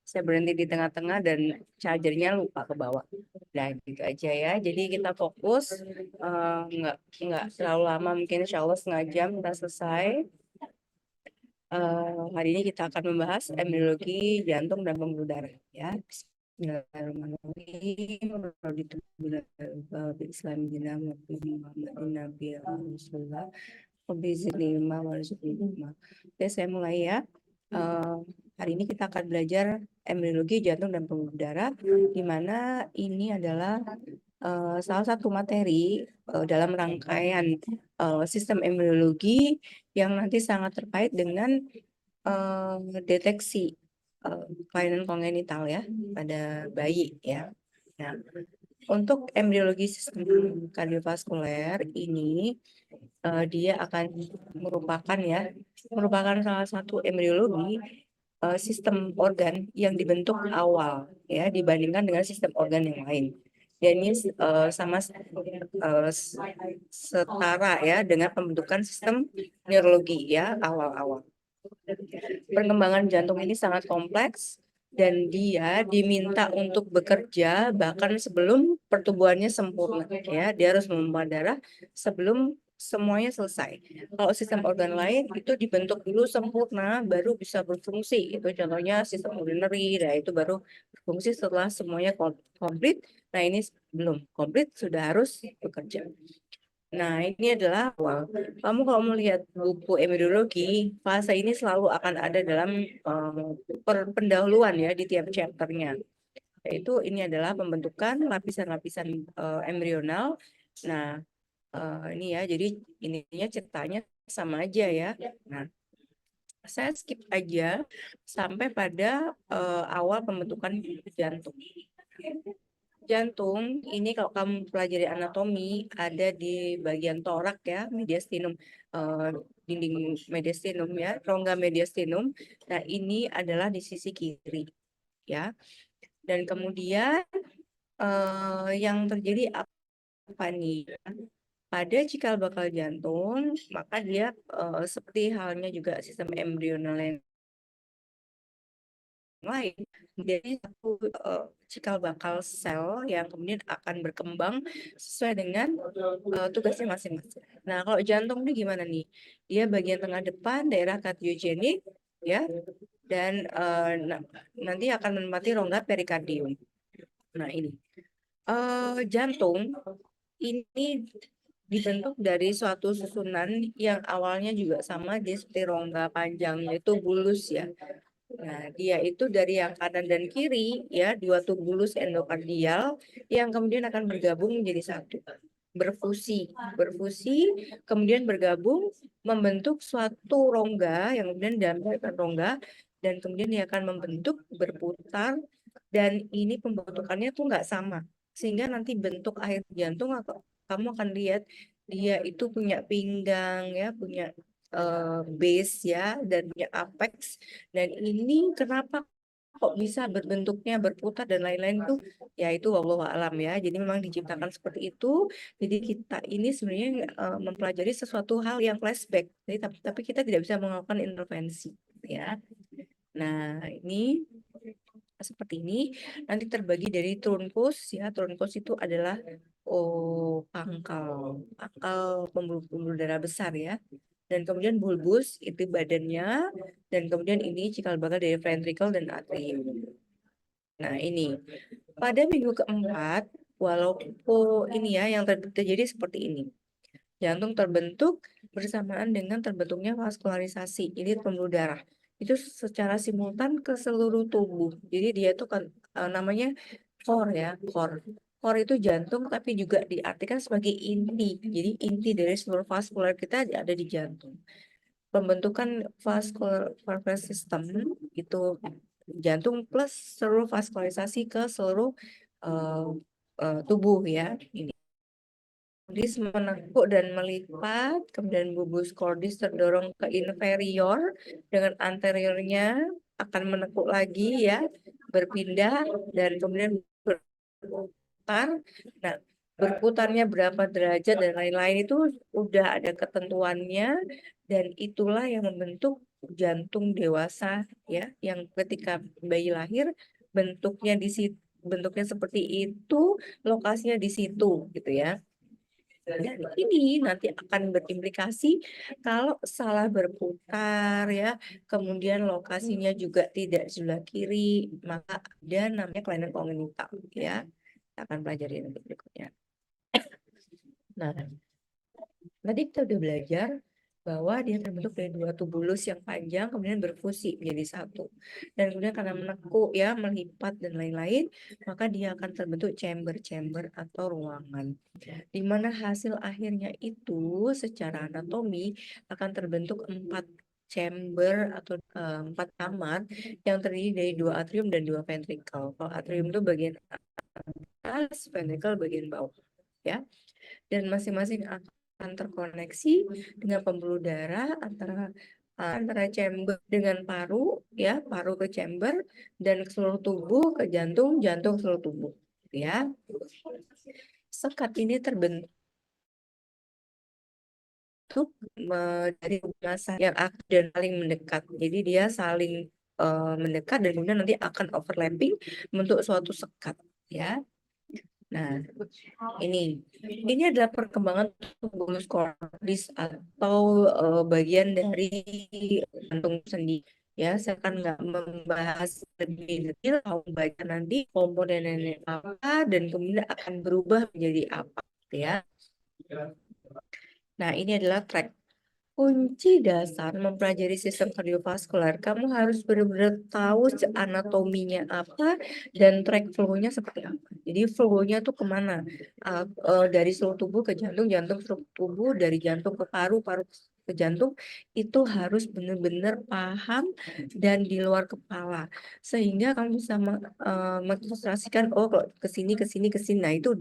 saya berhenti di tengah-tengah dan chargernya lupa ke bawah. Nah, gitu aja ya. Jadi kita fokus, nggak terlalu lama, mungkin insya Allah setengah jam kita selesai. Hari ini kita akan membahas embriologi jantung dan pembuluh darah ya. Bismillahirrahmanirrahim. Oke, saya mulai ya. Hari ini kita akan belajar embriologi jantung dan pembuluh darah, di mana ini adalah salah satu materi dalam rangkaian sistem embriologi yang nanti sangat terkait dengan deteksi kelainan kongenital ya pada bayi ya. Nah, untuk embriologi sistem kardiovaskuler ini dia akan merupakan salah satu embriologi sistem organ yang dibentuk awal ya dibandingkan dengan sistem organ yang lain. Dan ini sama setara ya dengan pembentukan sistem neurologi ya awal-awal. Perkembangan jantung ini sangat kompleks dan dia diminta untuk bekerja bahkan sebelum pertumbuhannya sempurna ya. Dia harus memompa darah sebelum semuanya selesai. Kalau sistem organ lain itu dibentuk dulu sempurna baru bisa berfungsi. Itu contohnya sistem urinary, nah itu baru berfungsi setelah semuanya komplit. Nah, ini belum komplit sudah harus bekerja. Nah, ini adalah awal. Kamu kalau melihat buku embriologi, fase ini selalu akan ada dalam pendahuluan ya di tiap chapternya. Yaitu ini adalah pembentukan lapisan-lapisan embrional. Nah, ini ya, jadi ininya ceritanya sama aja ya. Nah, saya skip aja sampai pada awal pembentukan jantung. Jantung ini kalau kamu pelajari anatomi ada di bagian torak ya, mediastinum, dinding mediastinum ya, rongga mediastinum. Nah, ini adalah di sisi kiri ya. Dan kemudian yang terjadi apa nih? Pada cikal bakal jantung, maka dia seperti halnya juga sistem embrional yang lain menjadi satu cikal bakal sel yang kemudian akan berkembang sesuai dengan tugasnya masing-masing. Nah, kalau jantung ini gimana nih? Dia bagian tengah depan daerah kardiogenik ya dan nanti akan menempati rongga perikardium. Nah, ini jantung ini dibentuk dari suatu susunan yang awalnya juga sama di seperti rongga panjang yaitu bulus ya. Nah, dia itu dari yang kanan dan kiri ya, dua tubulus endokardial yang kemudian akan bergabung menjadi satu. Berfusi, kemudian bergabung membentuk suatu rongga yang kemudian dinamakan rongga dan kemudian dia akan membentuk berputar dan ini pembentukannya tuh nggak sama. Sehingga nanti bentuk akhir jantung kamu akan lihat dia itu punya pinggang ya, punya base ya dan punya apex dan ini kenapa kok bisa berbentuknya berputar dan lain-lain tuh ya itu wallahu alam ya jadi memang diciptakan seperti itu jadi kita ini sebenarnya mempelajari sesuatu hal yang flashback jadi tapi kita tidak bisa melakukan intervensi ya. Nah, ini seperti ini nanti terbagi dari truncus ya. Truncus itu adalah pangkal pembuluh darah besar ya. Dan kemudian bulbus itu badannya dan kemudian ini cikal bakal dari ventricle dan atrium. Nah, ini pada minggu keempat walaupun ini ya yang terjadi seperti ini. Jantung terbentuk bersamaan dengan terbentuknya vaskularisasi, ini pembuluh darah. Itu secara simultan ke seluruh tubuh. Jadi dia itu kan namanya core ya, core. Core itu jantung tapi juga diartikan sebagai inti. Jadi inti dari seluruh vaskular kita ada di jantung. Pembentukan vascular system itu jantung plus seluruh vaskularisasi ke seluruh tubuh ya. Ini cordis menekuk dan melipat, kemudian bulbus cordis terdorong ke inferior dengan anteriornya akan menekuk lagi ya, berpindah dan kemudian berputar. Nah, berputarnya berapa derajat dan lain-lain itu udah ada ketentuannya, dan itulah yang membentuk jantung dewasa ya, yang ketika bayi lahir bentuknya di situ, bentuknya seperti itu, lokasinya di situ gitu ya. Dan ini nanti akan berimplikasi kalau salah berputar ya, kemudian lokasinya juga tidak sebelah kiri, maka ada namanya kelainan kongenital ya. Kita akan pelajari nanti berikutnya. Nah, tadi kita udah belajar bahwa dia terbentuk dari dua tubulus yang panjang kemudian berfusi menjadi satu. Dan kemudian karena menekuk ya, melipat dan lain-lain, maka dia akan terbentuk chamber-chamber atau ruangan. Di mana hasil akhirnya itu secara anatomi akan terbentuk 4 chamber atau 4 kamar yang terdiri dari 2 atrium dan 2 ventricle. Kalau atrium itu bagian atas, ventricle bagian bawah ya. Dan masing-masing akan terkoneksi dengan pembuluh darah antara chamber dengan paru ya, paru ke chamber dan ke seluruh tubuh, ke jantung, jantung ke seluruh tubuh ya. Sekat ini terbentuk dari massa yang aktif dan saling mendekat. Jadi dia saling mendekat dan kemudian nanti akan overlapping membentuk suatu sekat ya. Nah, ini adalah perkembangan tubulus cordis atau bagian dari jantung sendiri. Ya, saya akan nggak membahas lebih detail, mau baca nanti komponennya apa dan kemudian akan berubah menjadi apa, ya. Nah, ini adalah track. Kunci dasar mempelajari sistem kardiovaskular, kamu harus benar-benar tahu anatominya apa dan track flow-nya seperti apa. Jadi flow-nya tuh kemana? Dari seluruh tubuh ke jantung, jantung ke seluruh tubuh, dari jantung ke paru, paru ke jantung, itu harus benar-benar paham dan di luar kepala. Sehingga kamu bisa mengilustrasikan, oh kalau ke sini, ke sini, ke sini. Nah, itu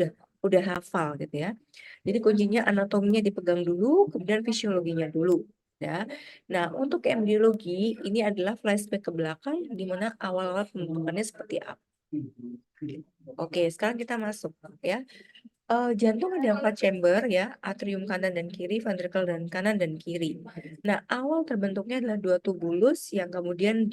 udah hafal gitu ya. Jadi kuncinya anatominya dipegang dulu, kemudian fisiologinya dulu. Ya. Nah, untuk embriologi ini adalah flashback ke belakang di mana awal-awal pembentukannya seperti apa. Oke, sekarang kita masuk ya. Jantung ada 4 chamber ya, atrium kanan dan kiri, ventricle dan kanan dan kiri. Nah, awal terbentuknya adalah 2 tubulus yang kemudian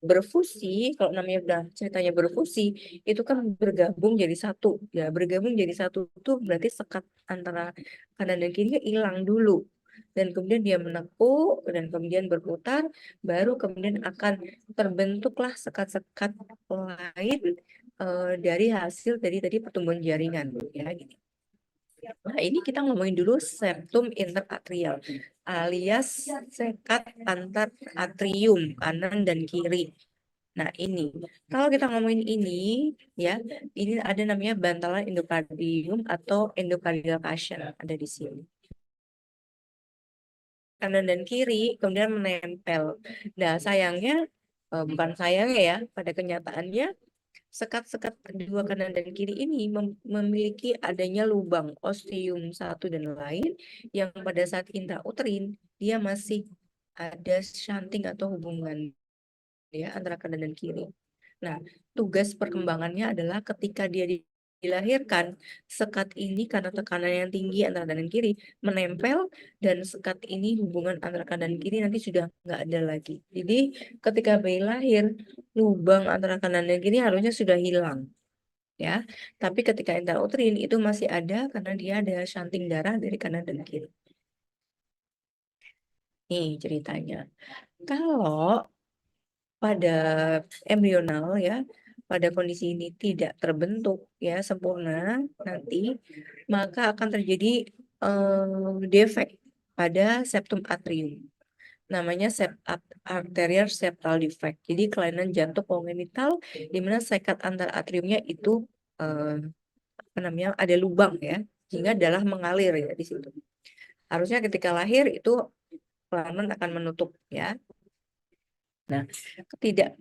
berfusi. Kalau namanya udah ceritanya berfusi, itu kan bergabung jadi satu. Ya, bergabung jadi satu itu berarti sekat antara kanan dan kiri hilang dulu. Dan kemudian dia menekuk dan kemudian berputar, baru kemudian akan terbentuklah sekat-sekat lain dari hasil tadi pertumbuhan jaringan ya gitu. Nah, ini kita ngomongin dulu septum interatrial alias sekat antar atrium kanan dan kiri. Nah, ini kalau kita ngomongin ini ya, ini ada namanya bantalan endokardium atau endocardial cushion ada di sini. Kanan dan kiri kemudian menempel. Nah, sayangnya bukan sayangnya ya, pada kenyataannya sekat-sekat dua kanan dan kiri ini memiliki adanya lubang ostium satu dan lain yang pada saat intrauterin dia masih ada shunting atau hubungan ya antara kanan dan kiri. Nah, tugas perkembangannya adalah ketika dia dilahirkan, sekat ini karena tekanan yang tinggi antara kanan dan kiri menempel, dan sekat ini hubungan antara kanan dan kiri nanti sudah nggak ada lagi. Jadi ketika bayi lahir, lubang antara kanan dan kiri harusnya sudah hilang. Ya, tapi ketika intrauterin itu masih ada karena dia ada shunting darah dari kanan dan kiri. Nih ceritanya. Kalau pada embrional ya, pada kondisi ini tidak terbentuk ya sempurna nanti, maka akan terjadi defek pada septum atrium. Namanya arterial septal defect. Jadi kelainan jantung kongenital di mana sekat antar atriumnya itu apa namanya ada lubang ya, sehingga darah mengalir ya di situ. Harusnya ketika lahir itu pelan-pelan akan menutup ya. Nah, tidak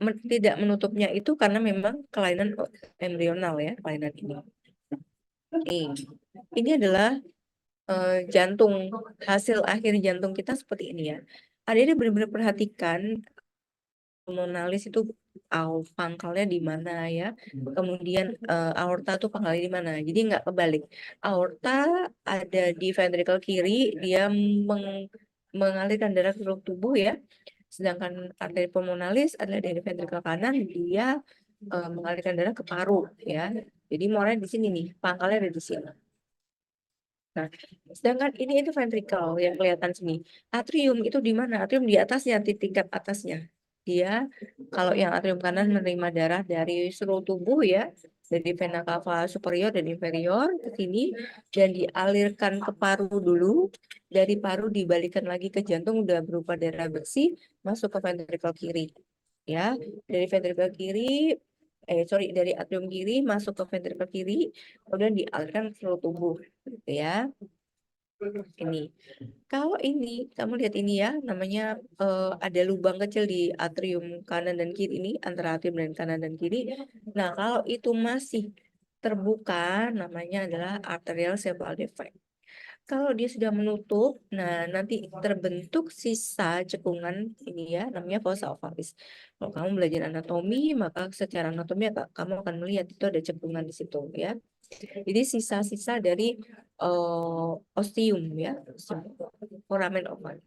menutupnya itu karena memang kelainan embrional ya, kelainan ini. Ini adalah jantung, hasil akhir jantung kita seperti ini ya. Ada benar-benar perhatikan pulmonalis itu pangkalnya di mana ya. Kemudian aorta tuh pangkalnya di mana. Jadi nggak kebalik. Aorta ada di ventricle kiri, dia mengalirkan darah ke seluruh tubuh ya. Sedangkan arteri pulmonalis adalah dari ventricle kanan, dia mengalirkan darah ke paru ya. Jadi muaranya di sini nih, pangkalnya ada di sini. Nah, sedangkan ini itu ventricle yang kelihatan sini. Atrium itu di mana? Atrium di atasnya, di tingkat atasnya. Dia kalau yang atrium kanan menerima darah dari seluruh tubuh ya, dari vena cava superior dan inferior ke sini dan dialirkan ke paru dulu. Dari paru dibalikan lagi ke jantung udah berupa darah bersih masuk ke ventricle kiri. Ya, dari ventricle kiri dari atrium kiri masuk ke ventricle kiri, kemudian dialirkan ke seluruh tubuh, gitu ya. Ini, kalau ini kamu lihat ini ya, namanya ada lubang kecil di atrium kanan dan kiri ini antara atrium dan kanan dan kiri. Nah, kalau itu masih terbuka, namanya adalah arterial sepal defect. Kalau dia sudah menutup, nah nanti terbentuk sisa cekungan ini ya, namanya fossa ovalis. Kalau kamu belajar anatomi, maka secara anatomi kamu akan melihat itu ada cekungan di situ ya. Jadi sisa-sisa dari ostium ya, foramen oval.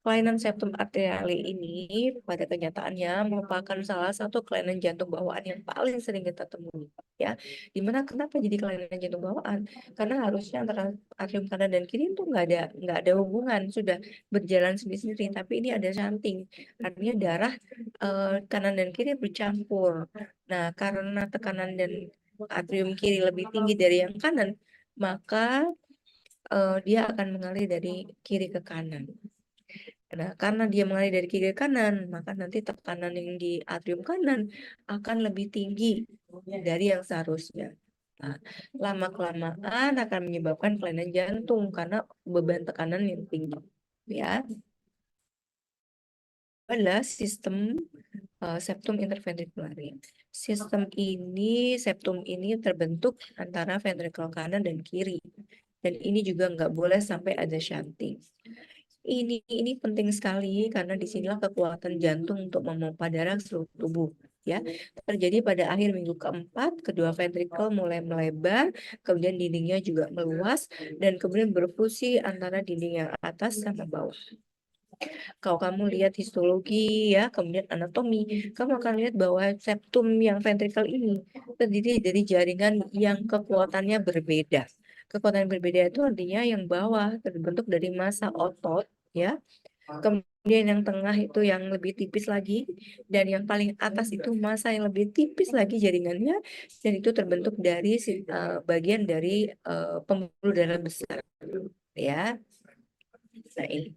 Kelainan septum arteriale ini pada kenyataannya merupakan salah satu kelainan jantung bawaan yang paling sering kita temui ya. Dimana kenapa jadi kelainan jantung bawaan? Karena harusnya antara atrium kanan dan kiri itu nggak ada hubungan, sudah berjalan sendiri-sendiri. Tapi ini ada shunting, artinya darah kanan dan kiri bercampur. Nah, karena tekanan dan atrium kiri lebih tinggi dari yang kanan, maka dia akan mengalir dari kiri ke kanan. Nah, karena dia mengalir dari kiri ke kanan, maka nanti tekanan yang di atrium kanan akan lebih tinggi dari yang seharusnya. Nah, lama-kelamaan akan menyebabkan kelainan jantung karena beban tekanan yang tinggi. Ya, adalah sistem septum interventricularis. Septum ini terbentuk antara ventricle kanan dan kiri. Dan ini juga nggak boleh sampai ada shunting. Ini penting sekali karena disinilah kekuatan jantung untuk memompa darah ke seluruh tubuh. Ya, terjadi pada akhir minggu keempat, kedua ventrikel mulai melebar, kemudian dindingnya juga meluas, dan kemudian berfusi antara dinding yang atas sama bawah. Kalau kamu lihat histologi ya, kemudian anatomi, kamu akan lihat bahwa septum yang ventrikel ini terdiri dari jaringan yang kekuatannya berbeda. Kekuatan berbeda itu artinya yang bawah terbentuk dari massa otot ya. Kemudian yang tengah itu yang lebih tipis lagi dan yang paling atas itu massa yang lebih tipis lagi jaringannya dan itu terbentuk dari bagian dari pembuluh darah besar ya. Nah, ini.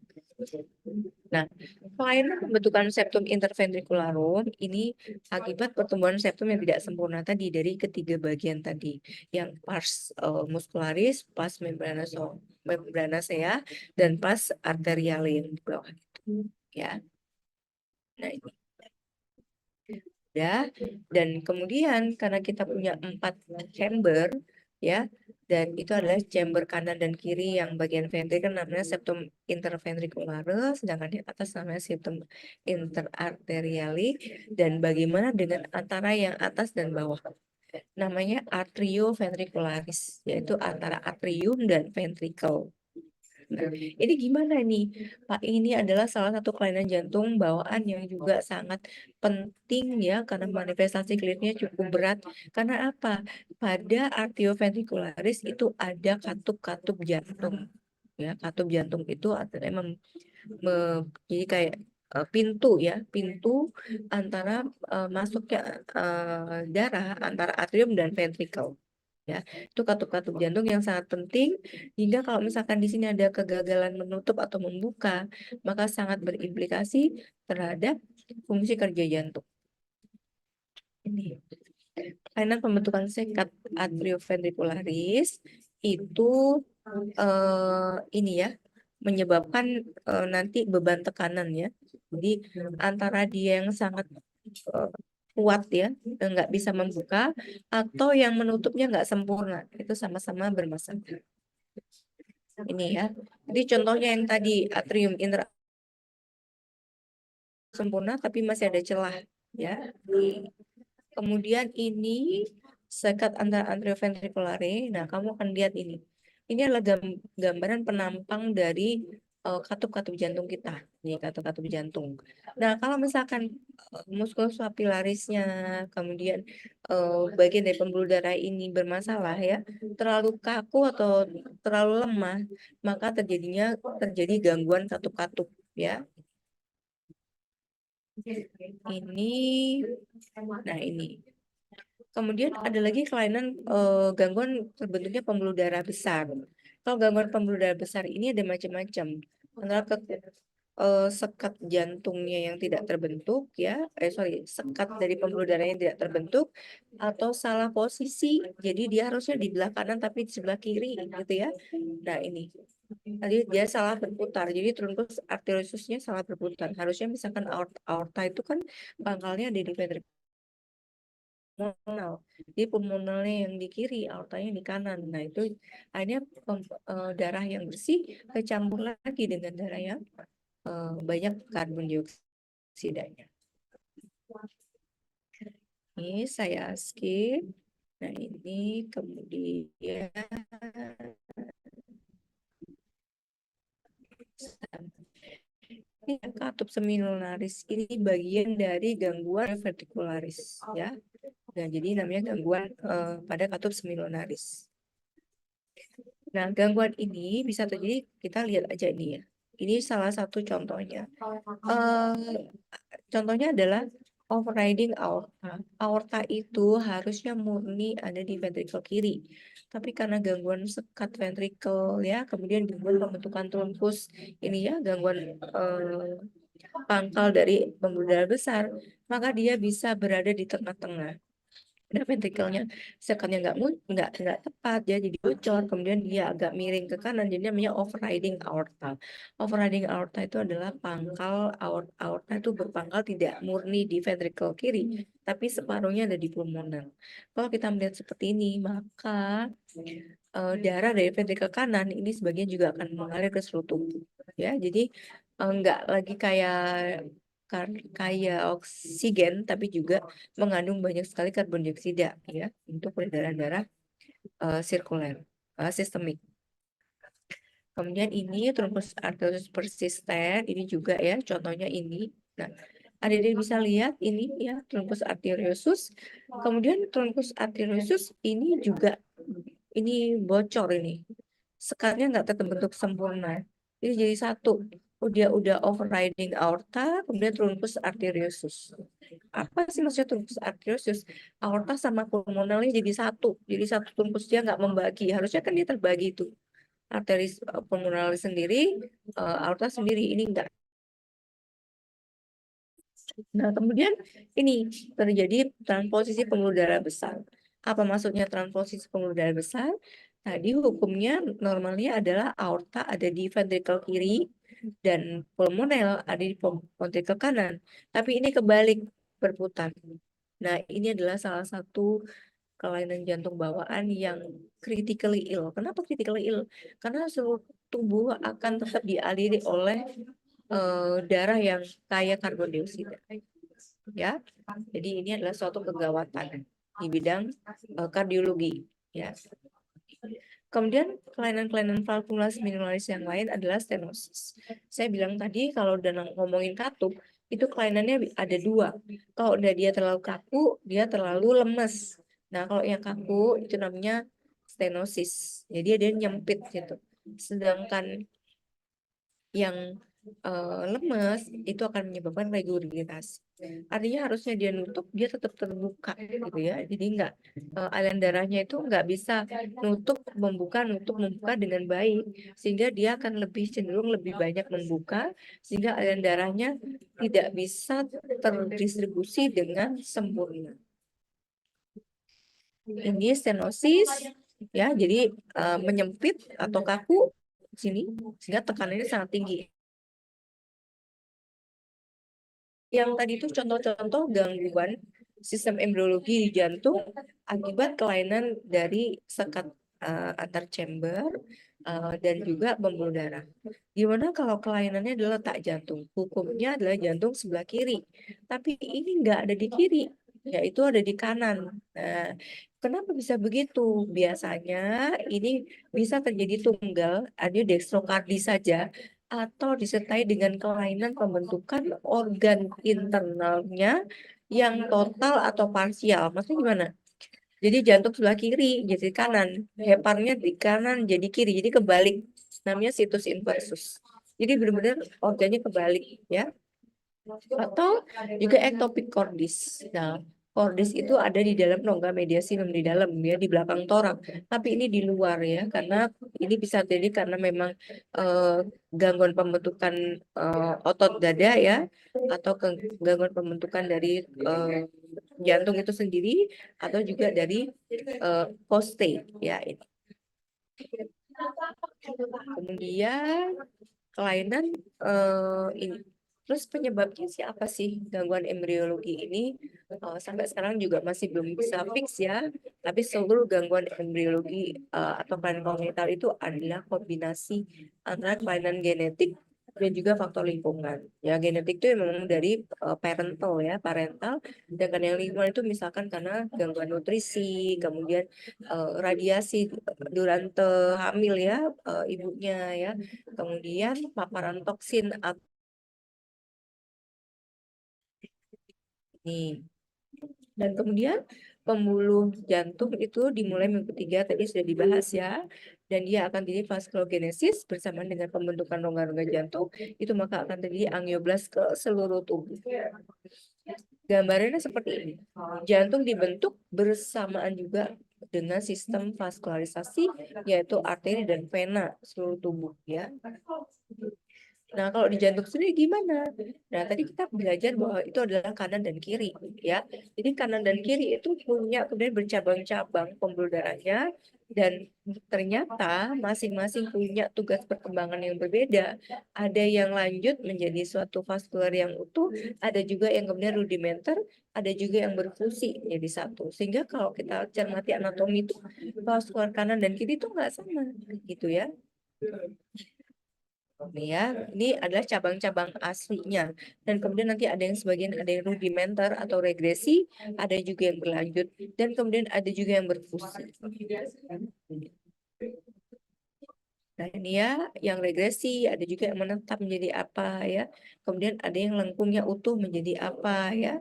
Nah, kelainan pembentukan septum interventricularum ini akibat pertumbuhan septum yang tidak sempurna tadi dari ketiga bagian tadi, yang pars muscularis, pars membranacea, dan pars arteriale yang di bawah itu, ya. Nah, ini ya. Dan kemudian karena kita punya 4 chamber, ya, dan itu adalah chamber kanan dan kiri yang bagian ventricle namanya septum interventricularis, sedangkan di atas namanya septum interarteriale, dan bagaimana dengan antara yang atas dan bawah? Namanya atrioventricularis, yaitu antara atrium dan ventricle. Nah, ini gimana nih, Pak? Ini adalah salah satu kelainan jantung bawaan yang juga sangat penting ya, karena manifestasi klinisnya cukup berat. Karena apa? Pada atrioventricularis itu ada katup-katup jantung. Ya, katup jantung itu artinya jadi kayak pintu ya, pintu antara masuknya darah antara atrium dan ventricle. Ya, itu katup-katup jantung yang sangat penting hingga kalau misalkan di sini ada kegagalan menutup atau membuka, maka sangat berimplikasi terhadap fungsi kerja jantung. Ini kelainan pembentukan sekat atrioventricularis itu ini ya menyebabkan nanti beban tekanan ya. Jadi antara dia yang sangat kuat ya, nggak bisa membuka, atau yang menutupnya nggak sempurna, itu sama-sama bermasalah. Ini ya. Jadi contohnya yang tadi atrium sempurna tapi masih ada celah ya. Kemudian ini sekat antara atrioventriculare. Nah, kamu akan lihat ini. Ini adalah gambaran penampang dari katup-katup jantung kita. Ini katup-katup jantung. Nah, kalau misalkan muskulus papilarisnya, kemudian bagian dari pembuluh darah ini bermasalah ya, terlalu kaku atau terlalu lemah, maka terjadi gangguan katup-katup ya. Ini, nah ini. Kemudian ada lagi kelainan gangguan terbentuknya pembuluh darah besar. Kalau gangguan pembuluh darah besar ini ada macam-macam. Antara sekat jantungnya yang tidak terbentuk ya, sekat dari pembuluh darah yang tidak terbentuk atau salah posisi. Jadi dia harusnya di belah kanan tapi di sebelah kiri gitu ya. Nah, ini. Tadi dia salah berputar. Jadi trunkus arteriosusnya salah berputar. Harusnya misalkan aorta itu kan pangkalnya ada di pulmonal. Jadi pulmonalnya yang di kiri, aortanya di kanan. Nah, itu akhirnya darah yang bersih kecampur lagi dengan darah yang banyak karbon dioksidanya. Ini saya skip. Nah, ini kemudian ini katup seminolaris. Ini bagian dari gangguan vertikularis ya. Nah, jadi namanya gangguan pada katup seminolaris. Nah, gangguan ini bisa terjadi, kita lihat aja ini ya. Ini salah satu contohnya. Contohnya adalah overriding aorta. Aorta itu harusnya murni ada di ventrikel kiri. Tapi karena gangguan sekat ventrikel ya, kemudian gangguan pembentukan trunkus, ini ya gangguan pangkal dari pembuluh darah besar, maka dia bisa berada di tengah-tengah. Nah, ventrikelnya sekatnya nggak tepat ya, jadi bocor, kemudian dia agak miring ke kanan, jadi namanya overriding aorta. Overriding aorta itu adalah pangkal aorta itu berpangkal tidak murni di ventrikel kiri, tapi separuhnya ada di pulmoner. Kalau kita melihat seperti ini, maka darah dari ventrikel kanan ini sebagian juga akan mengalir ke seluruh tubuh ya. Jadi nggak lagi kayak oksigen, tapi juga mengandung banyak sekali karbon dioksida ya untuk peredaran darah sirkuler, sistemik. Kemudian ini trunkus arteriosus persisten, ini juga ya contohnya ini. Nah, adik-adik bisa lihat ini ya trunkus arteriosus. Kemudian trunkus arteriosus ini juga ini bocor ini. Sekatnya nggak terbentuk sempurna. Ini jadi satu. Udah overriding aorta, kemudian trunkus arteriosus. Apa sih maksudnya trunkus arteriosus? Aorta sama pulmonalnya jadi satu. Jadi satu trunkus, dia nggak membagi. Harusnya kan dia terbagi itu. Arteris pulmonalis sendiri, aorta sendiri. Ini enggak. Nah, kemudian ini terjadi transposisi pembuluh darah besar. Apa maksudnya transposisi pembuluh darah besar? Tadi hukumnya normalnya adalah aorta ada di ventrikel kiri dan pulmonel ada di ventrikel kanan. Tapi ini kebalik, berputar. Nah, ini adalah salah satu kelainan jantung bawaan yang critically ill. Kenapa critically ill? Karena seluruh tubuh akan tetap dialiri oleh darah yang kaya karbon dioksida. Ya, jadi ini adalah suatu kegawatan di bidang kardiologi. Ya. Kemudian kelainan-kelainan valvular minimalisme yang lain adalah stenosis. Saya bilang tadi kalau udah ngomongin katup, itu kelainannya ada dua. Kalau udah dia terlalu kaku, dia terlalu lemes. Nah, kalau yang kaku itu namanya stenosis. Jadi dia nyempit gitu. Sedangkan yang lemes itu akan menyebabkan regurgitasi. Artinya harusnya dia nutup, dia tetap terbuka gitu ya. Jadi enggak aliran darahnya itu nggak bisa nutup membuka dengan baik, sehingga dia akan lebih cenderung lebih banyak membuka, sehingga aliran darahnya tidak bisa terdistribusi dengan sempurna. Ini stenosis ya, jadi menyempit atau kaku sini sehingga tekanannya sangat tinggi. Yang tadi itu contoh-contoh gangguan sistem embriologi di jantung akibat kelainan dari sekat antar chamber dan juga pembuluh darah. Gimana kalau kelainannya adalah letak jantung? Hukumnya adalah jantung sebelah kiri, tapi ini nggak ada di kiri, yaitu ada di kanan. Nah, kenapa bisa begitu? Biasanya ini bisa terjadi tunggal angiodekstrokardi saja atau disertai dengan kelainan pembentukan organ internalnya yang total atau parsial. Maksudnya gimana? Jadi jantung sebelah kiri jadi kanan, heparnya di kanan jadi kiri, jadi kebalik. Namanya situs inversus. Jadi benar-benar organnya kebalik ya. Atau juga ectopic cordis. Nah, cordis itu ada di dalam rongga mediastinum di dalam ya, di belakang torak. Tapi ini di luar ya, karena ini bisa terjadi karena memang eh, gangguan pembentukan otot dada ya, atau gangguan pembentukan dari jantung itu sendiri, atau juga dari poste ya ini. Kemudian kelainan ini. Terus penyebabnya siapa sih gangguan embriologi ini? Sampai sekarang juga masih belum bisa fix ya. Tapi seluruh gangguan embriologi atau kelainan kongenital itu adalah kombinasi antara kelainan genetik dan juga faktor lingkungan. Ya, genetik itu memang dari parental ya, parental. Sedangkan yang lingkungan itu misalkan karena gangguan nutrisi, kemudian radiasi durante hamil ya, ibunya ya, kemudian paparan toksin nih. Dan kemudian pembuluh jantung itu dimulai minggu ketiga tadi sudah dibahas ya. Dan dia akan terjadi vaskulogenesis bersamaan dengan pembentukan rongga-rongga jantung. Itu maka akan terjadi angioblas ke seluruh tubuh. Gambarannya seperti ini. Jantung dibentuk bersamaan juga dengan sistem vaskularisasi yaitu arteri dan vena seluruh tubuh ya. Nah, kalau di jantung sendiri gimana? Nah, tadi kita belajar bahwa itu adalah kanan dan kiri, ya. Jadi kanan dan kiri itu punya kemudian bercabang-cabang pembuluh darahnya dan ternyata masing-masing punya tugas perkembangan yang berbeda. Ada yang lanjut menjadi suatu vaskular yang utuh, ada juga yang kemudian rudimenter, ada juga yang berfungsi menjadi satu. Sehingga kalau kita cermati anatomi itu vaskular kanan dan kiri itu nggak sama, gitu ya. Ini ya, ini adalah cabang-cabang aslinya. Dan kemudian nanti ada yang sebagian ada yang rudimenter atau regresi, ada juga yang berlanjut, dan kemudian ada juga yang berfungsi. Nah ini ya, yang regresi, ada juga yang menetap menjadi apa ya. Kemudian ada yang lengkungnya utuh menjadi apa ya,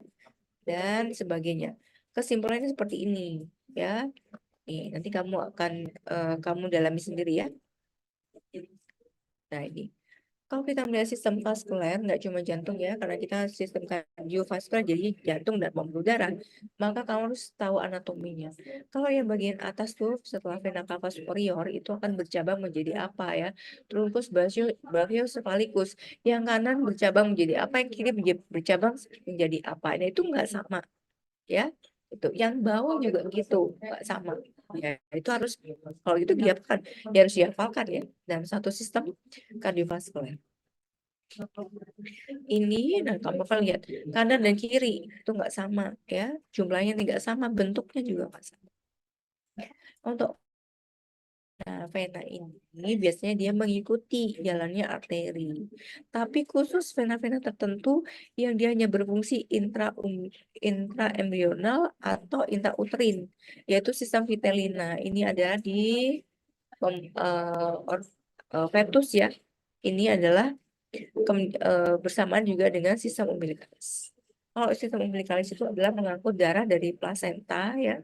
dan sebagainya. Kesimpulannya seperti ini ya. Nih, nanti kamu akan kamu dalami sendiri ya. Nah ini. Kalau kita melihat sistem vaskuler, nggak cuma jantung ya, karena kita sistem kardiovaskuler, jadi jantung dan pembuluh darah, maka kamu harus tahu anatominya. Kalau yang bagian atas tuh, setelah vena cava superior, itu akan bercabang menjadi apa ya? Truncus brachiocephalicus. Yang kanan bercabang menjadi apa, yang kiri bercabang menjadi apa. Nah, itu nggak sama ya. Itu yang bawah juga gitu, nggak sama. Ya, itu harus, kalau itu diapakan? Ya harus dihafalkan ya, dalam satu sistem kardiovaskuler. Ini, nah kamu akan lihat kanan dan kiri itu nggak sama ya, jumlahnya tidak sama, bentuknya juga nggak sama. Untuk vena ini biasanya dia mengikuti jalannya arteri, tapi khusus vena-vena tertentu yang dia hanya berfungsi intraembrional atau intrauterin, yaitu sistem Vitellina. Ini adalah di fetus ya. Ini adalah bersamaan juga dengan sistem umbilikalis. Kalau sistem umbilikalis itu adalah mengangkut darah dari plasenta ya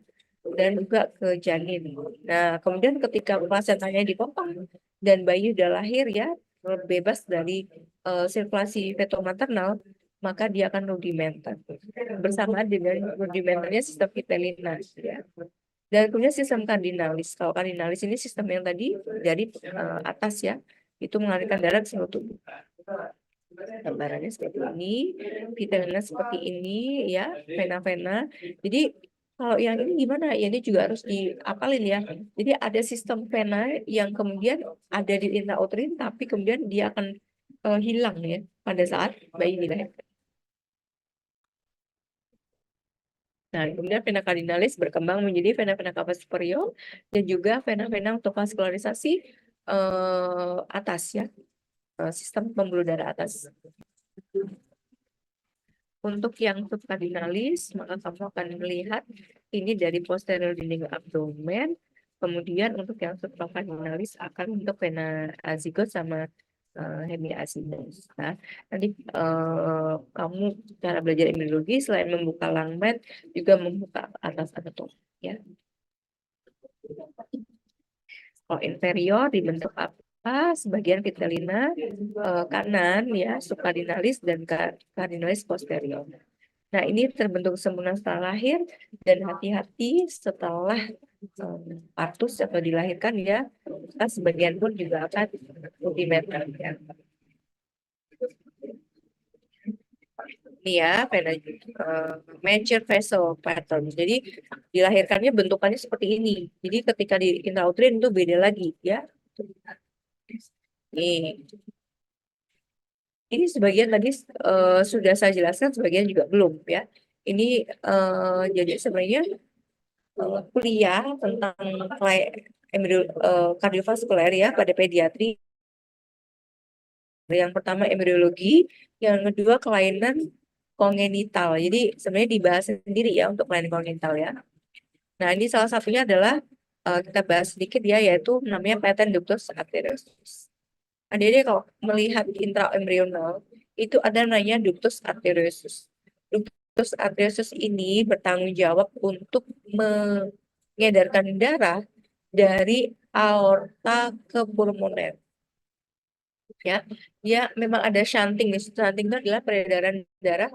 dan juga ke janin. Nah, kemudian ketika plasentanya dipotong dan bayi sudah lahir ya bebas dari sirkulasi fetomaternal, maka dia akan rudimenter. Bersamaan dengan rudimenternya sistem Vitellina ya. Dan kemudian sistem kardinalis. Kalau kardinalis ini sistem yang tadi dari atas ya, itu mengalirkan darah ke seluruh tubuh. Gambarannya seperti ini, vitaminnya seperti ini ya, vena-vena. Jadi kalau yang ini gimana? Ya ini juga harus diapalin ya. Jadi ada sistem vena yang kemudian ada di intrauterin, tapi kemudian dia akan hilang ya pada saat bayi dilahirkan. Nah, kemudian vena cardinalis berkembang menjadi vena-vena cava superior dan juga vena-vena untuk vaskularisasi atas ya, sistem pembuluh darah atas. Untuk yang subkardinalis, maka kamu akan melihat ini dari posterior dinding abdomen. Kemudian untuk yang subkardinalis akan untuk vena azigot sama hemiazinus. Nah, nanti kamu cara belajar epidemiologi selain membuka langmen juga membuka atas anatomi ya. Kalau inferior dibentuk apa? Sebagian vitellina kanan ya, subkardinalis dan kardinalis posterior. Nah, ini terbentuk sempurna setelah lahir dan hati-hati setelah partus atau dilahirkan ya, sebagian pun juga akan rudimentar ya. Ini ya, mature vessel pattern. Jadi dilahirkannya bentukannya seperti ini. Jadi ketika di intrauterin itu beda lagi ya. Ini sebagian tadi sudah saya jelaskan, sebagian juga belum ya. Ini jadi sebenarnya kuliah tentang kardiovaskuler ya pada pediatri. Yang pertama embriologi, yang kedua kelainan kongenital. Jadi sebenarnya dibahas sendiri ya untuk kelainan kongenital ya. Nah, ini salah satunya adalah kita bahas sedikit ya, yaitu namanya patent ductus arteriosus. Jadi kalau melihat intraembrional itu ada namanya ductus arteriosus. Ductus arteriosus ini bertanggung jawab untuk mengedarkan darah dari aorta ke pulmoner. Ya, dia memang ada shunting. Shunting itu adalah peredaran darah,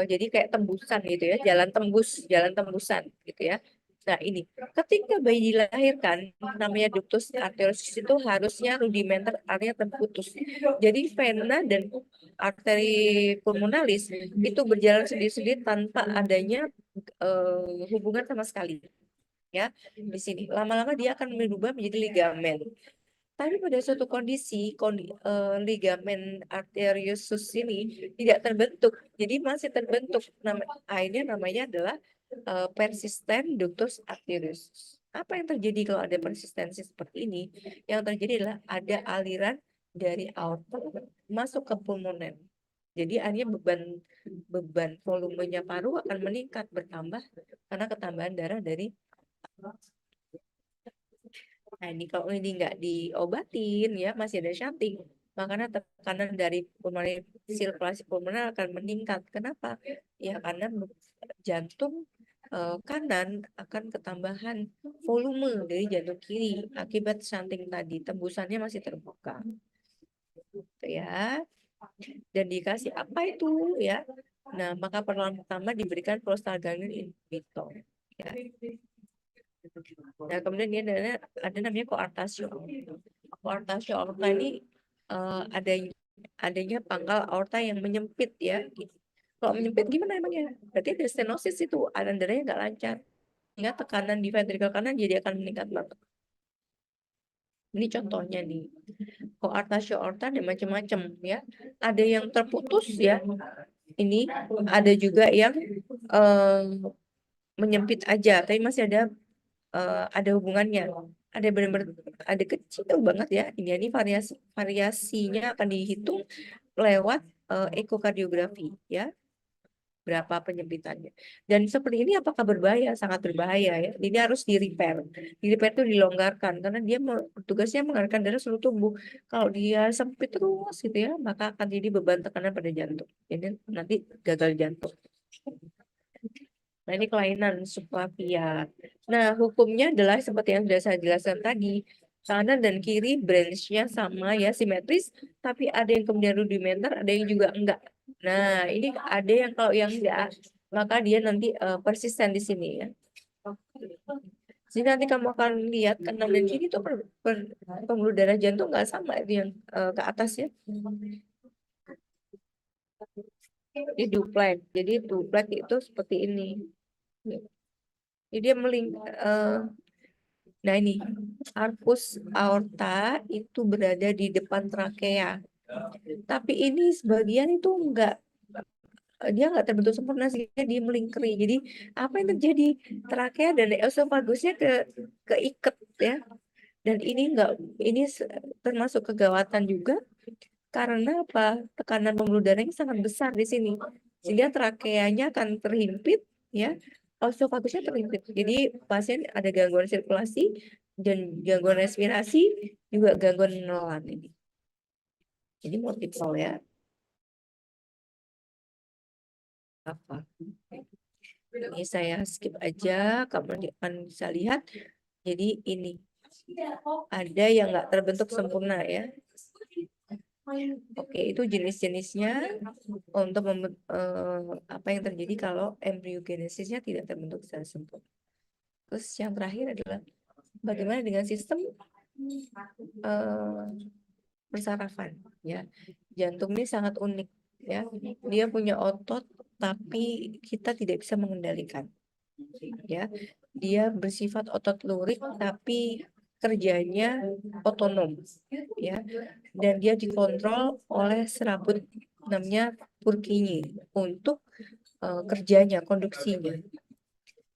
jadi kayak tembusan gitu ya, jalan tembusan gitu ya. Nah ini, ketika bayi dilahirkan, namanya ductus arteriosus itu harusnya rudimenter, artinya terputus. Jadi vena dan arteri pulmonalis itu berjalan sendiri-sendiri tanpa adanya hubungan sama sekali. Ya, di sini lama-lama dia akan berubah menjadi ligamen. Tapi pada suatu kondisi, ligamen arteriosus ini tidak terbentuk, jadi masih terbentuk. Akhirnya namanya adalah persisten ductus arteriosus. Apa yang terjadi kalau ada persistensi seperti ini? Yang terjadi adalah ada aliran dari aorta masuk ke pulmoner. Jadi akhirnya beban volumenya paru akan meningkat bertambah karena ketambahan darah dari. Nah, ini kalau ini nggak diobatin ya masih ada shunting, makanya tekanan dari pulmoner, sirkulasi pulmoner akan meningkat. Kenapa? Ya karena jantung kanan akan ketambahan volume dari jantung kiri akibat shunting tadi, tembusannya masih terbuka. Gitu ya. Dan dikasih apa itu ya? Nah, maka pertolongan pertama diberikan prostaglandin inhibitor. Ya. Nah, kemudian dia ada namanya koartasio. Koartasio aorta ini adanya pangkal aorta yang menyempit ya. Kalau menyempit gimana emangnya? Berarti ada stenosis itu, aliran darahnya nggak lancar. Sehingga tekanan di ventrikel kanan jadi akan meningkat banget. Ini contohnya nih. Koartasio aorta ada macam-macam ya. Ada yang terputus ya. Ini ada juga yang menyempit aja, tapi masih ada hubungannya. Ada benar-benar ada kecil banget ya. Ini variasinya akan dihitung lewat ekokardiografi ya. Berapa penyempitannya. Dan seperti ini apakah berbahaya? Sangat berbahaya ya. Ini harus di-repair. Di-repair itu dilonggarkan karena dia tugasnya mengalirkan darah seluruh tubuh. Kalau dia sempit terus gitu ya, maka akan jadi beban tekanan pada jantung. Jadi nanti gagal jantung. Nah, ini kelainan subclavian. Nah, hukumnya adalah seperti yang sudah saya jelaskan tadi. Kanan dan kiri branch-nya sama ya, simetris. Tapi ada yang kemudian rudimenter, ada yang juga enggak. Nah, ini ada yang kalau yang enggak, maka dia nanti persisten di sini ya. Jadi nanti kamu akan lihat kanan dan kiri itu pembuluh darah jantung enggak sama itu yang ke atas ya. Jadi duplex. Jadi duplex itu seperti ini. Jadi dia nah ini arcus aorta itu berada di depan trakea. Tapi ini sebagian itu dia nggak terbentuk sempurna sehingga dia melingkari. Jadi apa yang terjadi? Trakea dan esofagusnya keiket ya. Dan ini termasuk kegawatan juga karena apa? Tekanan pembuluh darahnya sangat besar di sini. Sehingga trakeanya akan terhimpit, ya. Esofagusnya terhimpit. Jadi pasien ada gangguan sirkulasi dan gangguan respirasi, juga gangguan menelan ini. Jadi multiple ya. Apa? Ini saya skip aja, kamu akan bisa lihat. Jadi ini ada yang nggak terbentuk sempurna ya. Oke, itu jenis-jenisnya untuk apa yang terjadi kalau embryogenesisnya tidak terbentuk secara sempurna. Terus yang terakhir adalah bagaimana dengan sistem persarafan ya. Jantung ini sangat unik ya. Dia punya otot tapi kita tidak bisa mengendalikan. Ya. Dia bersifat otot lurik tapi kerjanya otonom ya, dan dia dikontrol oleh serabut namanya Purkinje untuk kerjanya, konduksinya.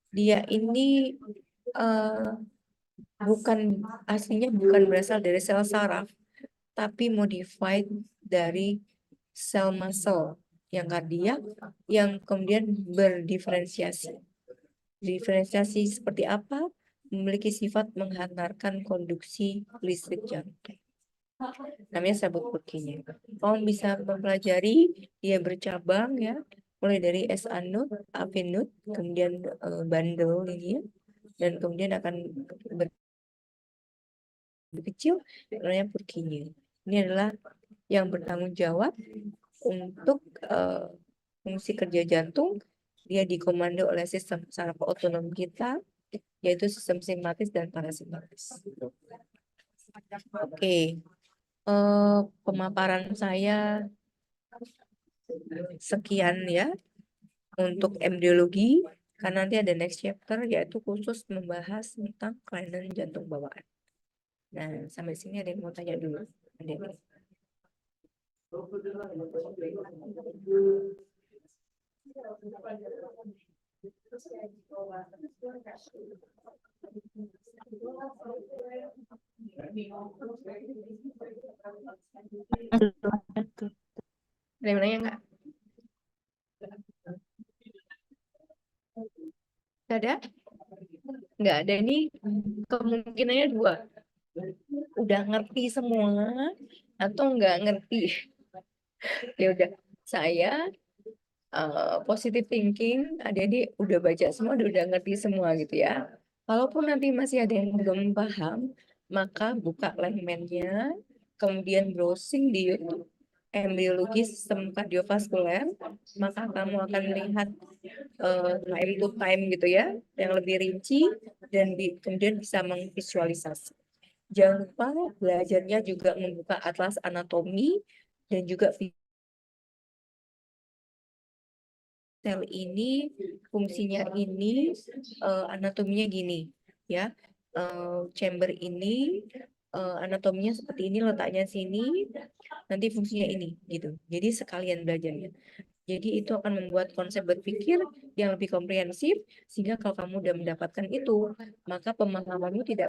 Dia ini aslinya bukan berasal dari sel saraf, tapi modified dari sel muscle yang kardiak yang kemudian berdiferensiasi. Diferensiasi seperti apa? Memiliki sifat menghantarkan konduksi listrik jantung. Namanya sabuk Purkinje. Kamu bisa mempelajari, dia bercabang ya, mulai dari SA node, AP node, kemudian bundle ini ya, dan kemudian akan berkecil, namanya Purkinje. Ini adalah yang bertanggung jawab untuk fungsi kerja jantung. Dia dikomando oleh sistem saraf otonom kita, yaitu sistem simpatis dan parasimpatis. Oke, pemaparan saya sekian ya untuk embriologi, karena nanti ada next chapter yaitu khusus membahas tentang kelainan jantung bawaan. Nah, sampai sini ada yang mau tanya dulu? Ada. Ada yang nanya nggak? Nggak ada? Nggak ada. Ini kemungkinannya dua. Udah ngerti semua atau nggak ngerti? Ya udah, saya positive thinking, adik-adik udah baca semua, udah ngerti semua gitu ya. Kalaupun nanti masih ada yang belum paham, maka buka Lemmennya, kemudian browsing di YouTube embriologi sistem kardiovaskuler, maka kamu akan melihat time to time gitu ya, yang lebih rinci dan kemudian bisa memvisualisasi. Jangan lupa belajarnya juga membuka atlas anatomi dan juga sel ini fungsinya ini, anatominya gini ya. Chamber ini anatominya seperti ini, letaknya sini, nanti fungsinya ini gitu. Jadi sekalian belajarnya. Jadi itu akan membuat konsep berpikir yang lebih komprehensif, sehingga kalau kamu udah mendapatkan itu, maka pemahamanmu tidak